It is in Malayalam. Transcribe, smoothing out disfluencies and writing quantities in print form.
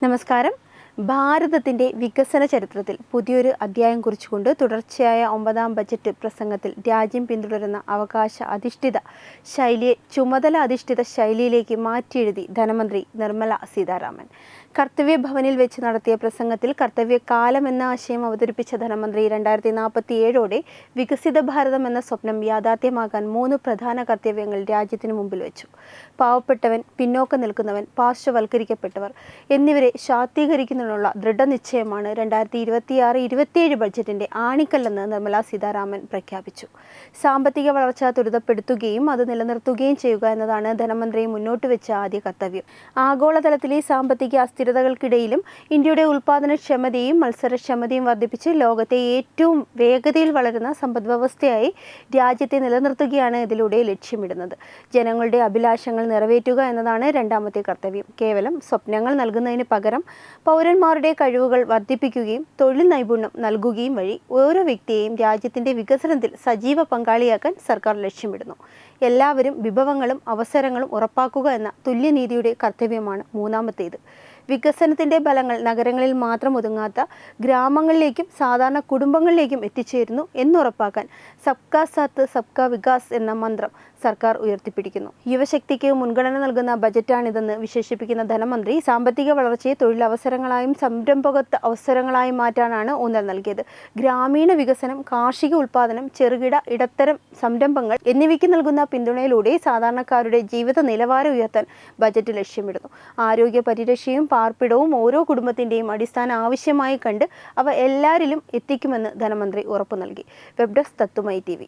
നമസ്കാരം. ഭാരതത്തിൻ്റെ വികസന ചരിത്രത്തിൽ പുതിയൊരു അധ്യായം കുറിച്ചുകൊണ്ട് തുടർച്ചയായ 9ാം ബജറ്റ് പ്രസംഗത്തിൽ രാജ്യം പിന്തുടരുന്ന അവകാശ അധിഷ്ഠിത ശൈലിയെ ചുമതല അധിഷ്ഠിത ശൈലിയിലേക്ക് മാറ്റിയെഴുതി ധനമന്ത്രി നിർമ്മല സീതാരാമൻ. കർത്തവ്യ ഭവനിൽ വെച്ച് നടത്തിയ പ്രസംഗത്തിൽ കർത്തവ്യകാലം എന്ന ആശയം അവതരിപ്പിച്ച ധനമന്ത്രി 2047ഓടെ വികസിത ഭാരതം എന്ന സ്വപ്നം യാഥാർത്ഥ്യമാക്കാൻ 3 പ്രധാന കർത്തവ്യങ്ങൾ രാജ്യത്തിന് മുമ്പിൽ വെച്ചു. പാവപ്പെട്ടവൻ, പിന്നോക്കം നിൽക്കുന്നവൻ, പാർശ്വവൽക്കരിക്കപ്പെട്ടവർ എന്നിവരെ ശാക്തീകരിക്കുന്നതിനുള്ള ദൃഢനിശ്ചയമാണ് 2026-27 ബഡ്ജറ്റിന്റെ ആണിക്കല്ലെന്ന് നിർമ്മല സീതാരാമൻ പ്രഖ്യാപിച്ചു. സാമ്പത്തിക വളർച്ച ത്വരിതപ്പെടുത്തുകയും അത് നിലനിർത്തുകയും ചെയ്യുക എന്നതാണ് ധനമന്ത്രി മുന്നോട്ട് വെച്ച ആദ്യ കർത്തവ്യം. ആഗോളതലത്തിലെ സാമ്പത്തിക അസ്ഥിരതകൾക്കിടയിലും ഇന്ത്യയുടെ ഉൽപാദനക്ഷമതയും മത്സരക്ഷമതയും വർദ്ധിപ്പിച്ച് ലോകത്തെ ഏറ്റവും വേഗതയിൽ വളരുന്ന സമ്പദ്വ്യവസ്ഥയായി രാജ്യത്തെ നിലനിർത്തുകയാണ് ഇതിലൂടെ ലക്ഷ്യമിടുന്നത്. ജനങ്ങളുടെ അഭിലാഷങ്ങൾ നിറവേറ്റുക എന്നതാണ് രണ്ടാമത്തെ കർത്തവ്യം. കേവലം സ്വപ്നങ്ങൾ നൽകുന്നതിന് പകരം പൗരന്മാരുടെ കഴിവുകൾ വർദ്ധിപ്പിക്കുകയും തൊഴിൽ നൈപുണ്യം നൽകുകയും വഴി ഓരോ വ്യക്തിയെയും രാജ്യത്തിൻ്റെ വികസനത്തിൽ സജീവ പങ്കാളിയാക്കാൻ സർക്കാർ ലക്ഷ്യമിടുന്നു. എല്ലാവരും വിഭവങ്ങളും അവസരങ്ങളും ഉറപ്പാക്കുക എന്ന തുല്യനീതിയുടെ കർത്തവ്യമാണ് മൂന്നാമത്തേത്. വികസനത്തിൻ്റെ ഫലങ്ങൾ നഗരങ്ങളിൽ മാത്രം ഒതുങ്ങാത്ത ഗ്രാമങ്ങളിലേക്കും സാധാരണ കുടുംബങ്ങളിലേക്കും എത്തിച്ചേരുന്നു എന്നുറപ്പാക്കാൻ സബ്കാ സാത്ത് സബ്കാ വികാസ് എന്ന മന്ത്രം സർക്കാർ ഉയർത്തിപ്പിടിക്കുന്നു. യുവശക്തിക്ക് മുൻഗണന നൽകുന്ന ബജറ്റാണിതെന്ന് വിശേഷിപ്പിക്കുന്ന ധനമന്ത്രി സാമ്പത്തിക വളർച്ചയെ തൊഴിലവസരങ്ങളായും സംരംഭകത്വ അവസരങ്ങളായും മാറ്റാനാണ് ഊന്നൽ നൽകിയത്. ഗ്രാമീണ വികസനം, കാർഷിക ഉൽപ്പാദനം, ചെറുകിട ഇടത്തരം സംരംഭങ്ങൾ എന്നിവയ്ക്ക് നൽകുന്ന പിന്തുണയിലൂടെ സാധാരണക്കാരുടെ ജീവിത നിലവാരം ഉയർത്താൻ ബജറ്റ് ലക്ഷ്യമിടുന്നു. ആരോഗ്യ പരിരക്ഷയും പാർപ്പിടവും ഓരോ കുടുംബത്തിൻ്റെയും അടിസ്ഥാന ആവശ്യമായി കണ്ട് അവ എല്ലാവരിലും എത്തിക്കുമെന്ന് ധനമന്ത്രി ഉറപ്പു നൽകി. വെബ് ഡെസ്ക് തത്തുമൈ TV.